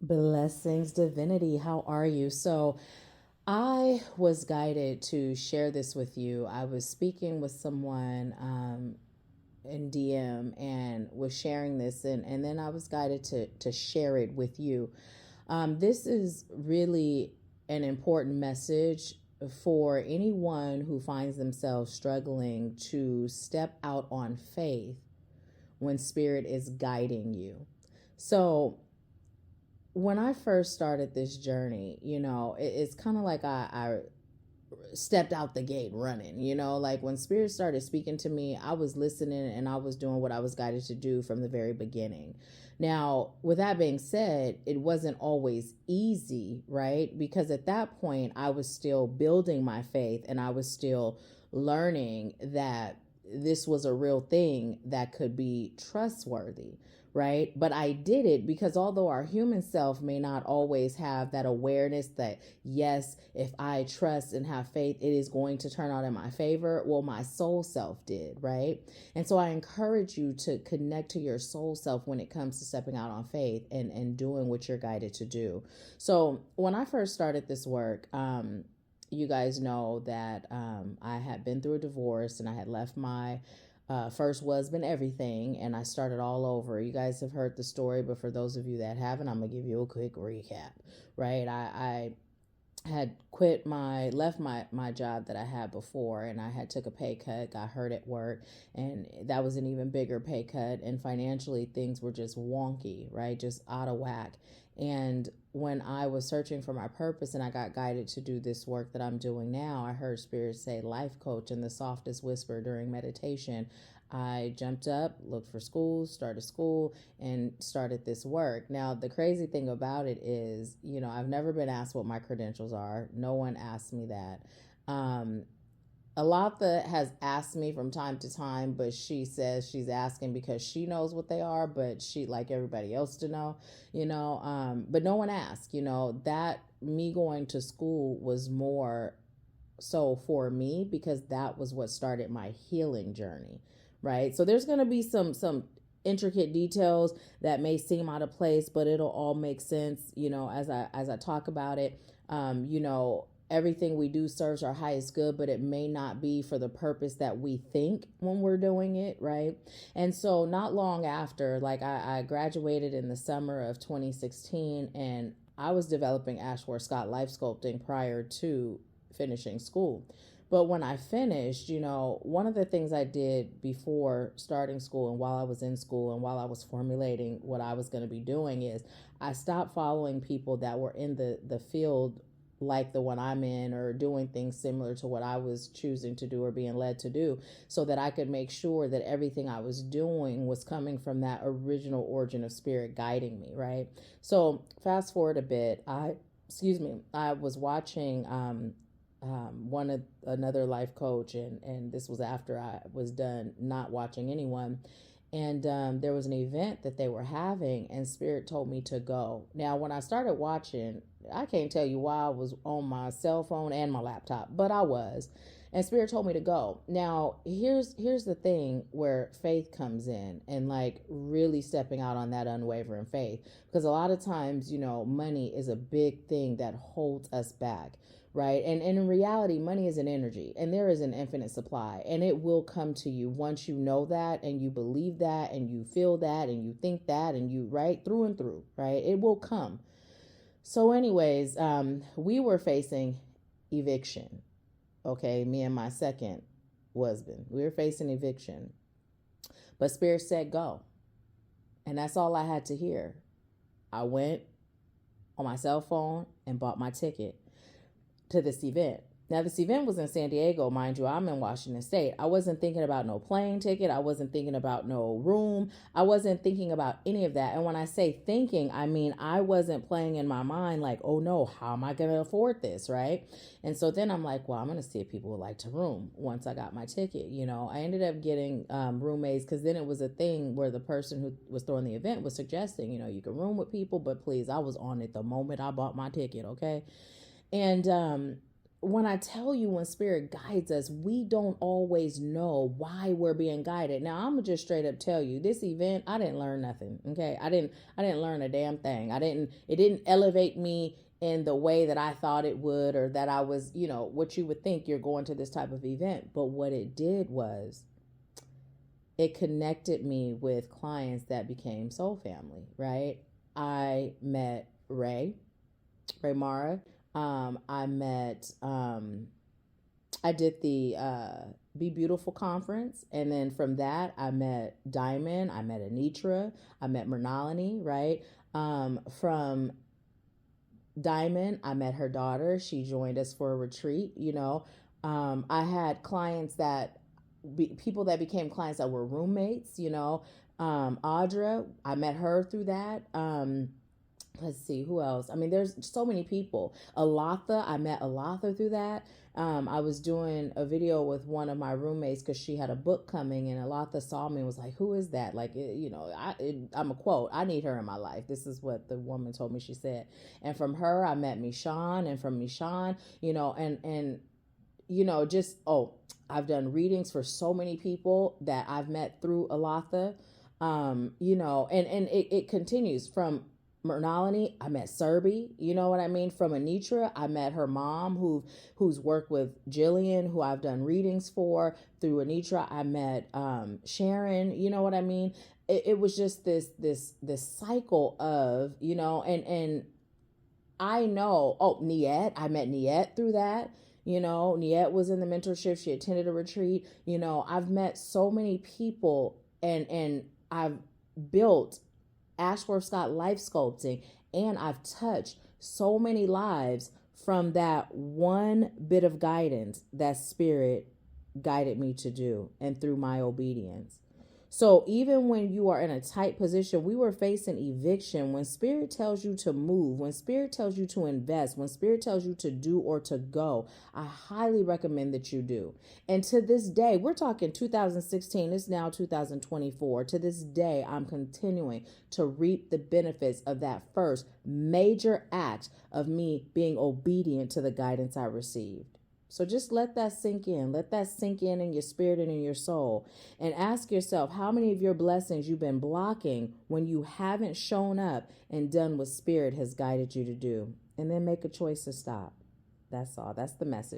Blessings, divinity. How are you? So, I was guided to share this with you. I was speaking with someone in DM and was sharing this, and then I was guided to share it with you. This is really an important message for anyone who finds themselves struggling to step out on faith when spirit is guiding you. So, when I first started this journey, it's kind of like I stepped out the gate running, like when spirit started speaking to me, I was listening and I was doing what I was guided to do from the very beginning. Now, with that being said, it wasn't always easy, right? Because at that point, I was still building my faith and I was still learning that this was a real thing that could be trustworthy, right? But I did it because although our human self may not always have that awareness that, yes, if I trust and have faith, it is going to turn out in my favor. Well, my soul self did, right? And so I encourage you to connect to your soul self when it comes to stepping out on faith and doing what you're guided to do. So when I first started this work, you guys know that I had been through a divorce and I had left my first husband, everything, and I started all over. You guys have heard the story, but for those of you that haven't, I'm gonna give you a quick recap. Right, I had left my job that I had before, and I had took a pay cut, got hurt at work, and that was an even bigger pay cut, and financially things were just wonky, right, just out of whack. And when I was searching for my purpose and I got guided to do this work that I'm doing now, I heard spirit say life coach in the softest whisper during meditation. I jumped up, looked for school, started school, and started this work. Now, the crazy thing about it is, I've never been asked what my credentials are. No one asked me that. Um, Alatha has asked me from time to time, but she says she's asking because she knows what they are, but she like everybody else to know, but no one asked, that me going to school was more so for me because that was what started my healing journey, right? So there's going to be some intricate details that may seem out of place, but it'll all make sense, as I talk about it. Everything we do serves our highest good, but it may not be for the purpose that we think when we're doing it, right? And so not long after, like I graduated in the summer of 2016, and I was developing Ashworth Scott life sculpting prior to finishing school. But when I finished, one of the things I did before starting school and while I was in school and while I was formulating what I was going to be doing is I stopped following people that were in the field like the one I'm in or doing things similar to what I was choosing to do or being led to do so that I could make sure that everything I was doing was coming from that original origin of spirit guiding me, right? So fast forward a bit, I was watching one of another life coach, and this was after I was done not watching anyone, and there was an event that they were having, and spirit told me to go. Now when I started watching, I can't tell you why I was on my cell phone and my laptop, but I was, and spirit told me to go. Now here's the thing where faith comes in, and like really stepping out on that unwavering faith, because a lot of times money is a big thing that holds us back, right? And in reality, money is an energy and there is an infinite supply, and it will come to you once you know that and you believe that and you feel that and you think that and you, right, through and through, right? It will come. So anyways, we were facing eviction. Okay, me and my second husband, we were facing eviction, but spirit said go, and that's all I had to hear. I went on my cell phone and bought my ticket to this event. Now, this event was in San Diego, mind you. I'm in Washington State. I wasn't thinking about no plane ticket. I wasn't thinking about no room. I wasn't thinking about any of that. And when I say thinking, I mean I wasn't playing in my mind like, oh no, how am I going to afford this, right? And so then I'm like, well, I'm going to see if people would like to room once I got my ticket. I ended up getting roommates, because then it was a thing where the person who was throwing the event was suggesting, you can room with people, but please, I was on it the moment I bought my ticket, okay? And when I tell you, when spirit guides us, we don't always know why we're being guided. Now, I'm gonna just straight up tell you, this event, I didn't learn nothing. Okay, I didn't learn a damn thing. It didn't elevate me in the way that I thought it would, or that I was, what you would think you're going to this type of event. But what it did was it connected me with clients that became soul family. Right? I met Ray Mara. I met, I did the Be Beautiful conference. And then from that, I met Diamond, I met Anitra, I met Mernalini, right? From Diamond, I met her daughter. She joined us for a retreat. I had clients people that became clients that were roommates. Audra, I met her through that. Let's see who else. I mean, there's so many people. Alatha, I met Alatha through that. I was doing a video with one of my roommates because she had a book coming, and Alatha saw me and was like, "Who is that?" Like, I'm a quote. I need her in my life. This is what the woman told me. She said, and from her, I met Mishan, and from Mishan, just I've done readings for so many people that I've met through Alatha. And it continues from Mernalini. I met Serbi, you know what I mean? From Anitra, I met her mom who's worked with Jillian, who I've done readings for. Through Anitra, I met Sharon, you know what I mean? It was just this cycle of, and I know, Niet, I met Niet through that. Niet was in the mentorship. She attended a retreat. I've met so many people, and I've built Ashworth Scott Life Sculpting, and I've touched so many lives from that one bit of guidance that spirit guided me to do, and through my obedience. So even when you are in a tight position, we were facing eviction. When spirit tells you to move, when spirit tells you to invest, when spirit tells you to do or to go, I highly recommend that you do. And to this day, we're talking 2016, it's now 2024. To this day, I'm continuing to reap the benefits of that first major act of me being obedient to the guidance I received. So just let that sink in. Let that sink in your spirit and in your soul. And ask yourself how many of your blessings you've been blocking when you haven't shown up and done what spirit has guided you to do. And then make a choice to stop. That's all. That's the message.